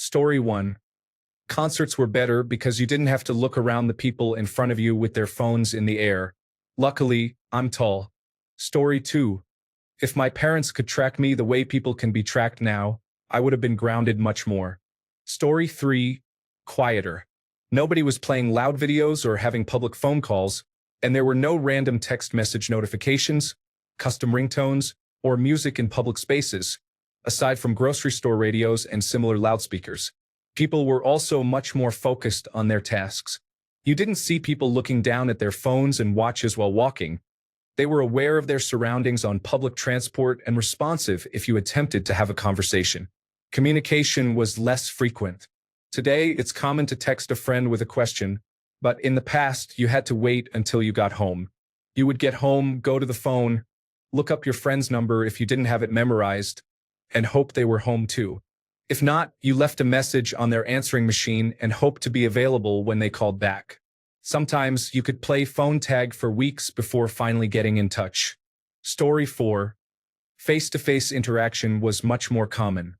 Story 1. Concerts were better because you didn't have to look around the people in front of you with their phones in the air. Luckily, I'm tall. Story 2. If my parents could track me the way people can be tracked now, I would have been grounded much more. Story 3. Quieter. Nobody was playing loud videos or having public phone calls, and there were no random text message notifications, custom ringtones, or music in public spaces, aside from grocery store radios and similar loudspeakers. People were also much more focused on their tasks. You didn't see people looking down at their phones and watches while walking. They were aware of their surroundings on public transport and responsive if you attempted to have a conversation. Communication was less frequent. Today, it's common to text a friend with a question, but in the past, you had to wait until you got home. You would get home, go to the phone, look up your friend's number if you didn't have it memorized, and hope they were home too. If not, you left a message on their answering machine and hoped to be available when they called back. Sometimes you could play phone tag for weeks before finally getting in touch. Story 4. Face-to-face interaction was much more common.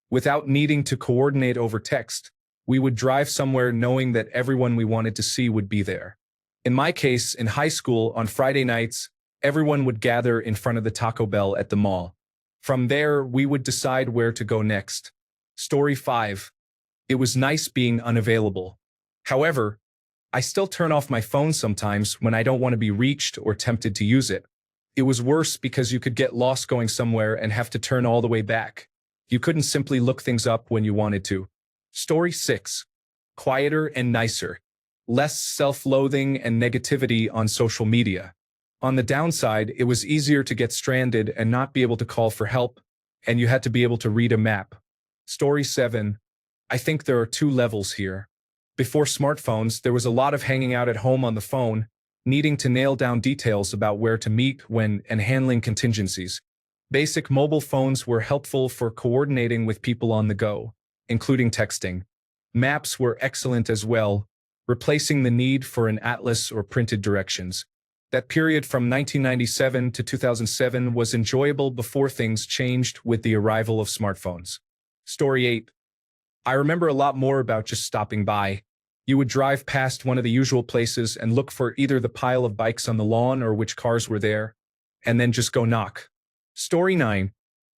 Without needing to coordinate over text, we would drive somewhere knowing that everyone we wanted to see would be there. In my case, in high school, on Friday nights, everyone would gather in front of the Taco Bell at the mall. From there, we would decide where to go next. Story 5. It was nice being unavailable. However, I still turn off my phone sometimes when I don't want to be reached or tempted to use it. It was worse because you could get lost going somewhere and have to turn all the way back. You couldn't simply look things up when you wanted to. Story 6. Quieter and nicer. Less self-loathing and negativity on social media. On the downside, it was easier to get stranded and not be able to call for help, and you had to be able to read a map. Story 7. I think there are two levels here. Before smartphones, there was a lot of hanging out at home on the phone, needing to nail down details about where to meet, when, and handling contingencies. Basic mobile phones were helpful for coordinating with people on the go, including texting. Maps were excellent as well, replacing the need for an atlas or printed directions. That period from 1997 to 2007 was enjoyable before things changed with the arrival of smartphones. Story 8. I remember a lot more about just stopping by. You would drive past one of the usual places and look for either the pile of bikes on the lawn or which cars were there, and then just go knock. Story 9.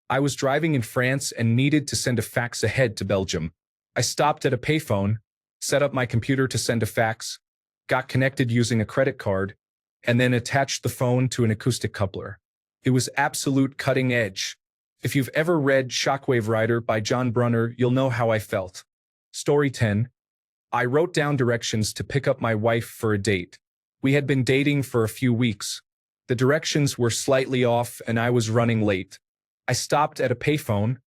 I was driving in France and needed to send a fax ahead to Belgium. I stopped at a payphone, set up my computer to send a fax, got connected using a credit card, and then attached the phone to an acoustic coupler. It was absolute cutting edge. If you've ever read Shockwave Rider by John Brunner, you'll know how I felt. Story 10. I wrote down directions to pick up my wife for a date. We had been dating for a few weeks. The directions were slightly off and I was running late. I stopped at a payphone,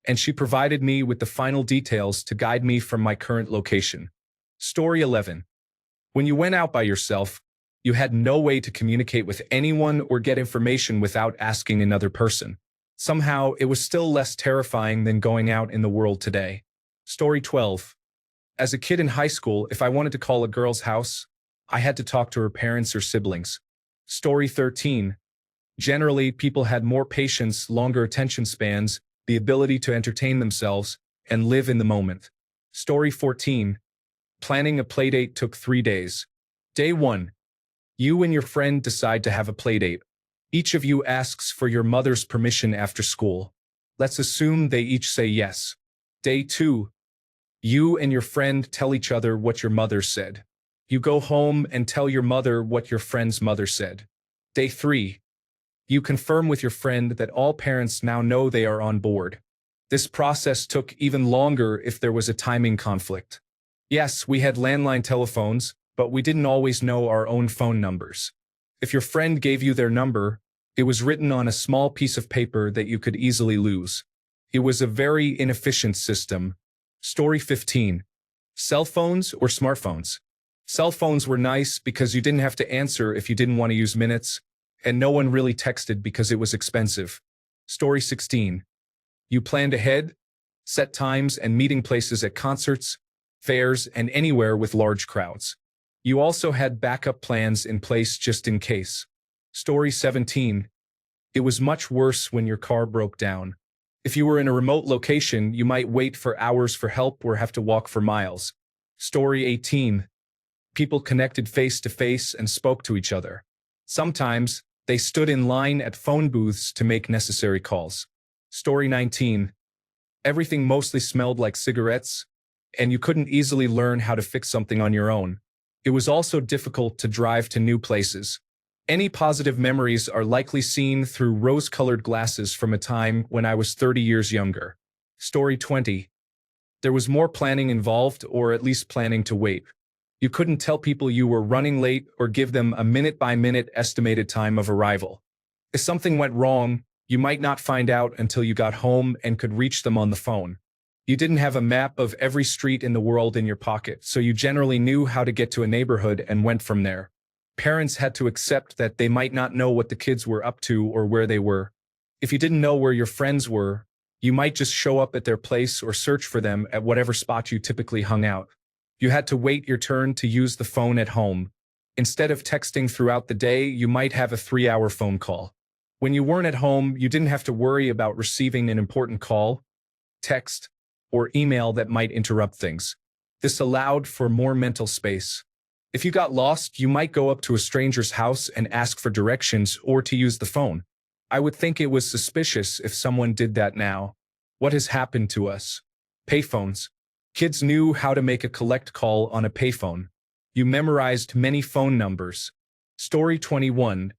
and she provided me with the final details to guide me from my current location. Story 11. When you went out by yourself, you had no way to communicate with anyone or get information without asking another person. Somehow, it was still less terrifying than going out in the world today. Story 12. As a kid in high school, if I wanted to call a girl's house, I had to talk to her parents or siblings. Story 13. Generally, people had more patience, longer attention spans, the ability to entertain themselves, and live in the moment. Story 14. Planning a playdate took 3 days. Day 1. You and your friend decide to have a playdate. Each of you asks for your mother's permission after school. Let's assume they each say yes. Day 2. You and your friend tell each other what your mother said. You go home and tell your mother what your friend's mother said. Day 3. You confirm with your friend that all parents now know they are on board. This process took even longer if there was a timing conflict. Yes, we had landline telephones, but we didn't always know our own phone numbers. If your friend gave you their number, it was written on a small piece of paper that you could easily lose. It was a very inefficient system. Story 15. Cell phones or smartphones? Cell phones were nice because you didn't have to answer if you didn't want to use minutes, and no one really texted because it was expensive. Story 16. You planned ahead, set times and meeting places at concerts, fairs, and anywhere with large crowds. You also had backup plans in place just in case. Story 17. It was much worse when your car broke down. If you were in a remote location, you might wait for hours for help or have to walk for miles. Story 18. People connected face to face and spoke to each other. Sometimes, they stood in line at phone booths to make necessary calls. Story 19. Everything mostly smelled like cigarettes, and you couldn't easily learn how to fix something on your own. It was also difficult to drive to new places. Any positive memories are likely seen through rose-colored glasses from a time when I was 30 years younger. Story 20. There was more planning involved, or at least planning to wait. You couldn't tell people you were running late or give them a minute-by-minute estimated time of arrival. If something went wrong, you might not find out until you got home and could reach them on the phone. You didn't have a map of every street in the world in your pocket, so you generally knew how to get to a neighborhood and went from there. Parents had to accept that they might not know what the kids were up to or where they were. If you didn't know where your friends were, you might just show up at their place or search for them at whatever spot you typically hung out. You had to wait your turn to use the phone at home. Instead of texting throughout the day, you might have a 3-hour phone call. When you weren't at home, you didn't have to worry about receiving an important call, text, or email that might interrupt things. This allowed for more mental space. If you got lost, you might go up to a stranger's house and ask for directions or to use the phone. I would think it was suspicious if someone did that now. What has happened to us? Payphones. Kids knew how to make a collect call on a payphone. You memorized many phone numbers. Story 21.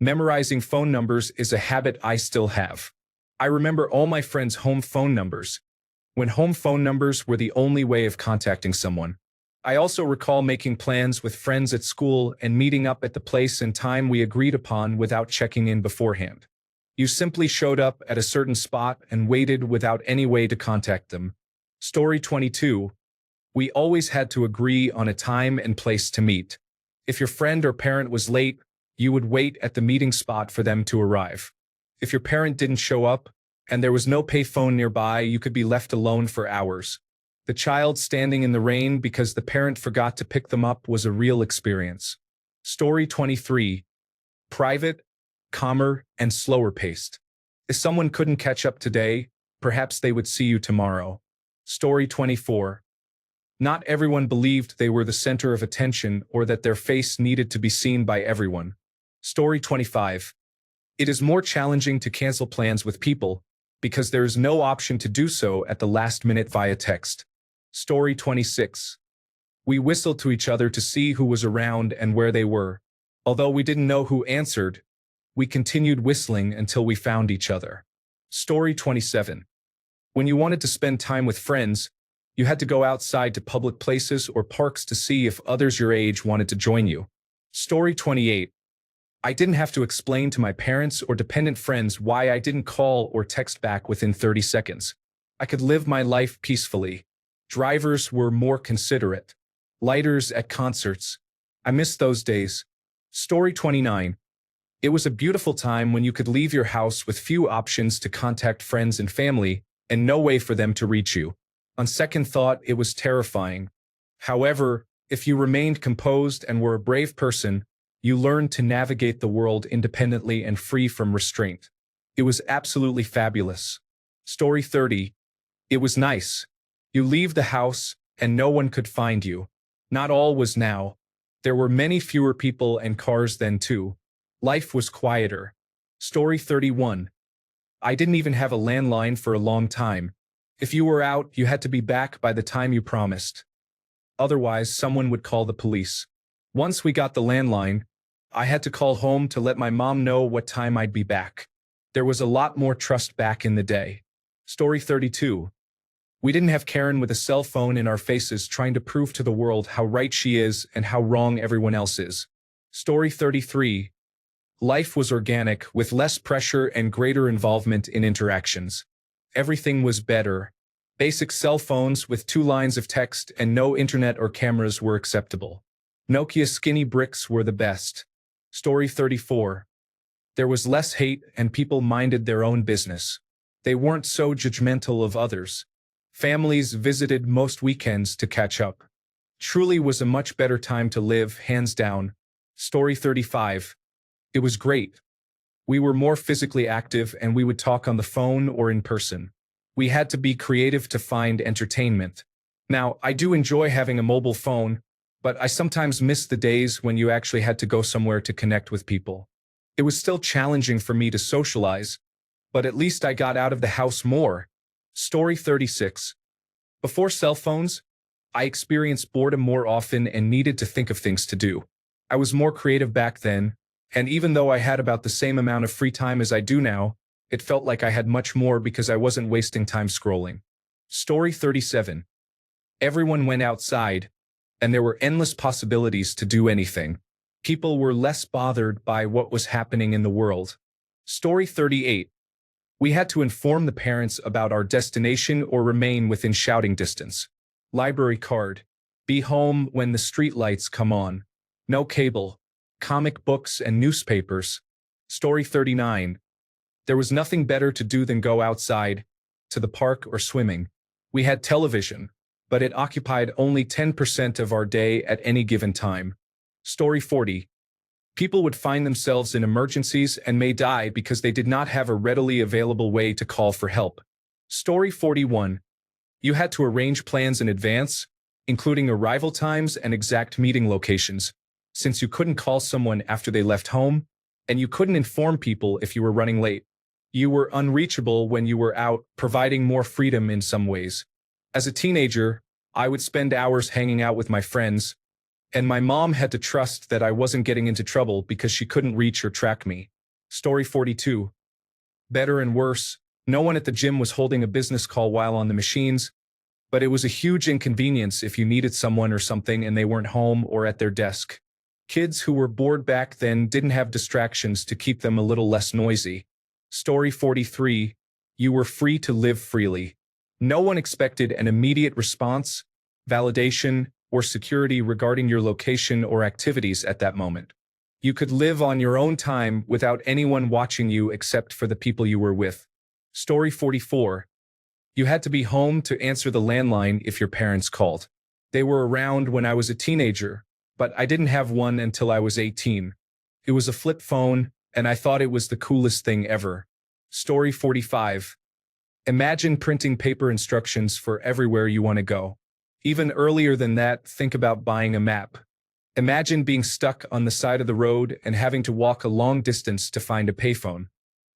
Memorizing phone numbers is a habit I still have. I remember all my friends' home phone numbers, when home phone numbers were the only way of contacting someone. I also recall making plans with friends at school and meeting up at the place and time we agreed upon without checking in beforehand. You simply showed up at a certain spot and waited without any way to contact them. Story 22. We always had to agree on a time and place to meet. If your friend or parent was late, you would wait at the meeting spot for them to arrive. If your parent didn't show up, and there was no payphone nearby, you could be left alone for hours. The child standing in the rain because the parent forgot to pick them up was a real experience. Story 23. Private, calmer, and slower paced. If someone couldn't catch up today, perhaps they would see you tomorrow. Story 24. Not everyone believed they were the center of attention or that their face needed to be seen by everyone. Story 25. It is more challenging to cancel plans with people because there is no option to do so at the last minute via text. Story 26. We whistled to each other to see who was around and where they were. Although we didn't know who answered, we continued whistling until we found each other. Story 27. When you wanted to spend time with friends, you had to go outside to public places or parks to see if others your age wanted to join you. Story 28. I didn't have to explain to my parents or dependent friends why I didn't call or text back within 30 seconds. I could live my life peacefully. Drivers were more considerate. Lighters at concerts. I miss those days. Story 29. It was a beautiful time when you could leave your house with few options to contact friends and family, and no way for them to reach you. On second thought, it was terrifying. However, if you remained composed and were a brave person, you learned to navigate the world independently and free from restraint. It was absolutely fabulous. Story 30. It was nice. You leave the house, and no one could find you. Not all was now. There were many fewer people and cars then too. Life was quieter. Story 31. I didn't even have a landline for a long time. If you were out, you had to be back by the time you promised. Otherwise, someone would call the police. Once we got the landline, I had to call home to let my mom know what time I'd be back. There was a lot more trust back in the day. Story 32. We didn't have Karen with a cell phone in our faces trying to prove to the world how right she is and how wrong everyone else is. Story 33. Life was organic, with less pressure and greater involvement in interactions. Everything was better. Basic cell phones with 2 lines of text and no internet or cameras were acceptable. Nokia skinny bricks were the best. Story 34. There was less hate and people minded their own business. They weren't so judgmental of others. Families visited most weekends to catch up. Truly was a much better time to live, hands down. Story 35. It was great. We were more physically active and we would talk on the phone or in person. We had to be creative to find entertainment. Now, I do enjoy having a mobile phone, but I sometimes miss the days when you actually had to go somewhere to connect with people. It was still challenging for me to socialize, but at least I got out of the house more. Story 36. Before cell phones, I experienced boredom more often and needed to think of things to do. I was more creative back then, and even though I had about the same amount of free time as I do now, it felt like I had much more because I wasn't wasting time scrolling. Story 37. Everyone went outside, and there were endless possibilities to do anything. People were less bothered by what was happening in the world. Story 38. We had to inform the parents about our destination or remain within shouting distance. Library card. Be home when the street lights come on. No cable. Comic books and newspapers. Story 39. There was nothing better to do than go outside, to the park or swimming. We had television, but it occupied only 10% of our day at any given time. Story 40. People would find themselves in emergencies and may die because they did not have a readily available way to call for help. Story 41. You had to arrange plans in advance, including arrival times and exact meeting locations, since you couldn't call someone after they left home, and you couldn't inform people if you were running late. You were unreachable when you were out, providing more freedom in some ways. As a teenager, I would spend hours hanging out with my friends, and my mom had to trust that I wasn't getting into trouble because she couldn't reach or track me. Story 42. Better and worse, no one at the gym was holding a business call while on the machines, but it was a huge inconvenience if you needed someone or something and they weren't home or at their desk. Kids who were bored back then didn't have distractions to keep them a little less noisy. Story 43. You were free to live freely. No one expected an immediate response, validation, or security regarding your location or activities at that moment. You could live on your own time without anyone watching you except for the people you were with. Story 44. You had to be home to answer the landline if your parents called. They were around when I was a teenager, but I didn't have one until I was 18. It was a flip phone, and I thought it was the coolest thing ever. Story 45. Imagine printing paper instructions for everywhere you want to go. Even earlier than that, think about buying a map. Imagine being stuck on the side of the road and having to walk a long distance to find a payphone.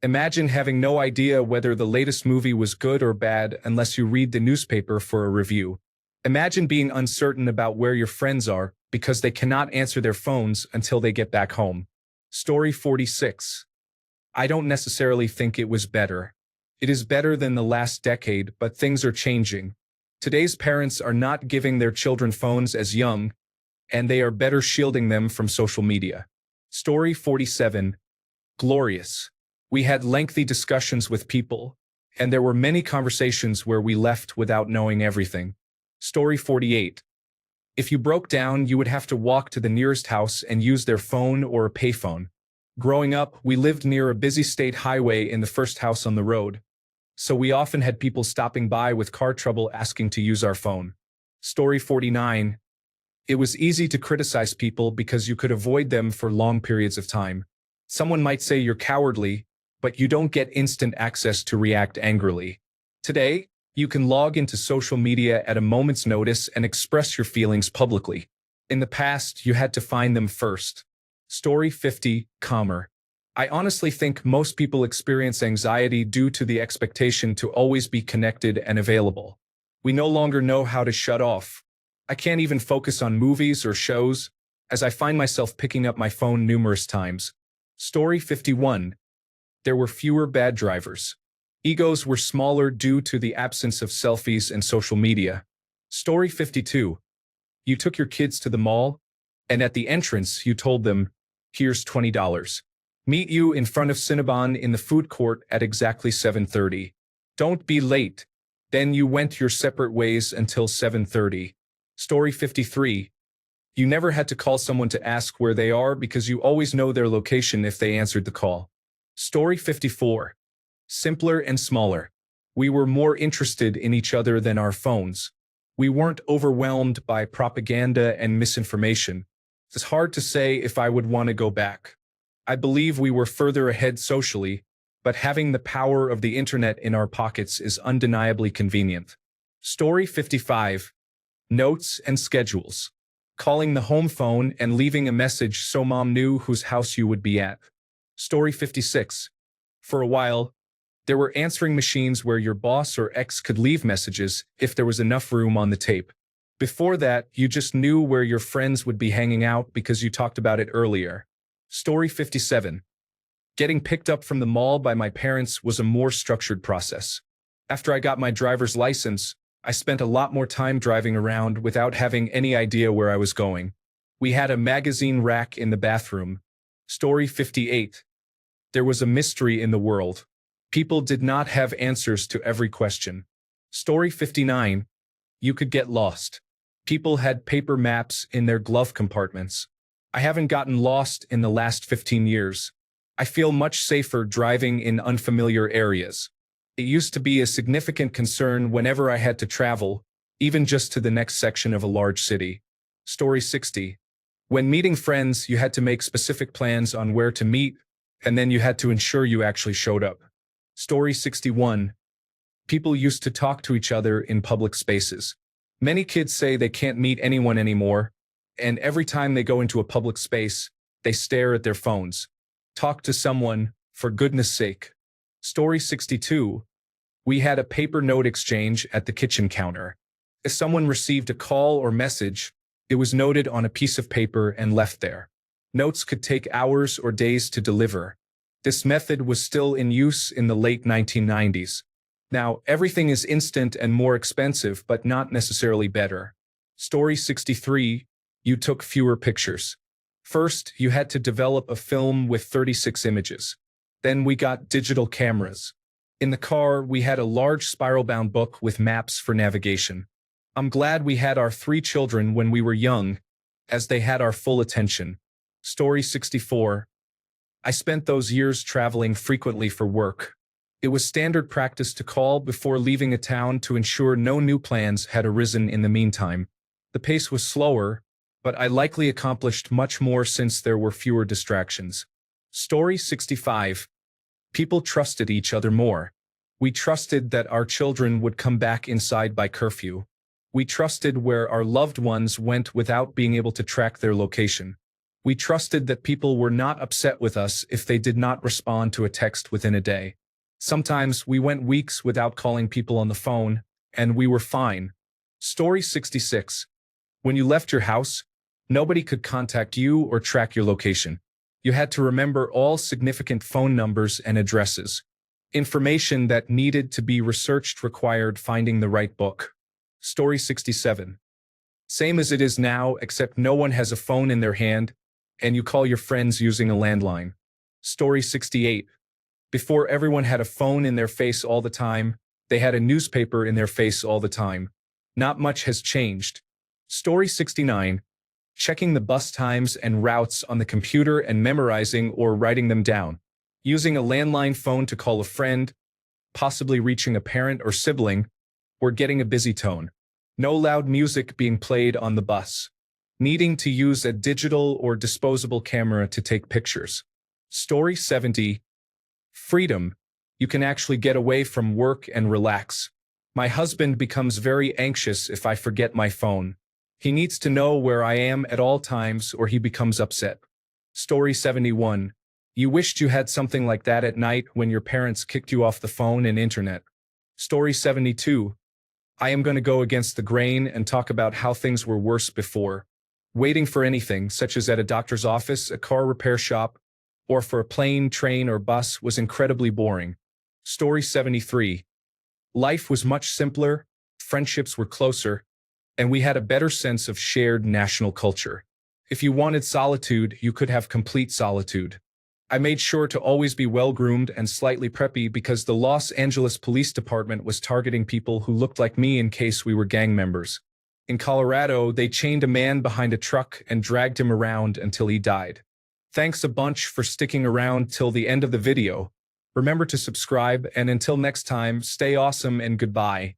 Imagine having no idea whether the latest movie was good or bad unless you read the newspaper for a review. Imagine being uncertain about where your friends are because they cannot answer their phones until they get back home. Story 46. I don't necessarily think it was better. It is better than the last decade, but things are changing. Today's parents are not giving their children phones as young, and they are better shielding them from social media. Story 47. Glorious. We had lengthy discussions with people, and there were many conversations where we left without knowing everything. Story 48. If you broke down, you would have to walk to the nearest house and use their phone or a payphone. Growing up, we lived near a busy state highway in the first house on the road, so we often had people stopping by with car trouble asking to use our phone. Story 49. It was easy to criticize people because you could avoid them for long periods of time. Someone might say you're cowardly, but you don't get instant access to react angrily. Today, you can log into social media at a moment's notice and express your feelings publicly. In the past, you had to find them first. Story 50. Calmer. I honestly think most people experience anxiety due to the expectation to always be connected and available. We no longer know how to shut off. I can't even focus on movies or shows, as I find myself picking up my phone numerous times. Story 51. There were fewer bad drivers. Egos were smaller due to the absence of selfies and social media. Story 52. You took your kids to the mall, and at the entrance you told them, "Here's $20. Meet you in front of Cinnabon in the food court at exactly 7:30. Don't be late." Then you went your separate ways until 7:30. Story 53. You never had to call someone to ask where they are because you always know their location if they answered the call. Story 54. Simpler and smaller. We were more interested in each other than our phones. We weren't overwhelmed by propaganda and misinformation. It's hard to say if I would want to go back. I believe we were further ahead socially, but having the power of the internet in our pockets is undeniably convenient. Story 55. Notes and schedules. Calling the home phone and leaving a message so mom knew whose house you would be at. Story 56. For a while, there were answering machines where your boss or ex could leave messages if there was enough room on the tape. Before that, you just knew where your friends would be hanging out because you talked about it earlier. Story 57. Getting picked up from the mall by my parents was a more structured process. After I got my driver's license, I spent a lot more time driving around without having any idea where I was going. We had a magazine rack in the bathroom. Story 58. There was a mystery in the world. People did not have answers to every question. Story 59. You could get lost. People had paper maps in their glove compartments. I haven't gotten lost in the last 15 years. I feel much safer driving in unfamiliar areas. It used to be a significant concern whenever I had to travel, even just to the next section of a large city. Story 60. When meeting friends, you had to make specific plans on where to meet, and then you had to ensure you actually showed up. Story 61. People used to talk to each other in public spaces. Many kids say they can't meet anyone anymore, and every time they go into a public space, they stare at their phones. Talk to someone, for goodness sake. Story 62. We had a paper note exchange at the kitchen counter. If someone received a call or message, it was noted on a piece of paper and left there. Notes could take hours or days to deliver. This method was still in use in the late 1990s. Now, everything is instant and more expensive, but not necessarily better. Story 63. You took fewer pictures. First, you had to develop a film with 36 images. Then we got digital cameras. In the car, we had a large spiral-bound book with maps for navigation. I'm glad we had our 3 children when we were young, as they had our full attention. Story 64. I spent those years traveling frequently for work. It was standard practice to call before leaving a town to ensure no new plans had arisen in the meantime. The pace was slower, but I likely accomplished much more since there were fewer distractions. Story 65. People trusted each other more. We trusted that our children would come back inside by curfew. We trusted where our loved ones went without being able to track their location. We trusted that people were not upset with us if they did not respond to a text within a day. Sometimes we went weeks without calling people on the phone, and we were fine. Story 66. When you left your house, nobody could contact you or track your location. You had to remember all significant phone numbers and addresses. Information that needed to be researched required finding the right book. Story 67. Same as it is now, except no one has a phone in their hand, and you call your friends using a landline. Story 68. Before everyone had a phone in their face all the time, they had a newspaper in their face all the time. Not much has changed. Story 69. Checking the bus times and routes on the computer and memorizing or writing them down. Using a landline phone to call a friend, possibly reaching a parent or sibling, or getting a busy tone. No loud music being played on the bus. Needing to use a digital or disposable camera to take pictures. Story 70. Freedom. You can actually get away from work and relax. My husband becomes very anxious if I forget my phone. He needs to know where I am at all times or he becomes upset. Story 71. You wished you had something like that at night when your parents kicked you off the phone and internet. Story 72. I am going to go against the grain and talk about how things were worse before. Waiting for anything, such as at a doctor's office, a car repair shop, or for a plane, train, or bus, was incredibly boring. Story 73. Life was much simpler, friendships were closer, and we had a better sense of shared national culture. If you wanted solitude, you could have complete solitude. I made sure to always be well-groomed and slightly preppy because the Los Angeles Police Department was targeting people who looked like me in case we were gang members. In Colorado, they chained a man behind a truck and dragged him around until he died. Thanks a bunch for sticking around till the end of the video. Remember to subscribe, and until next time, stay awesome and goodbye.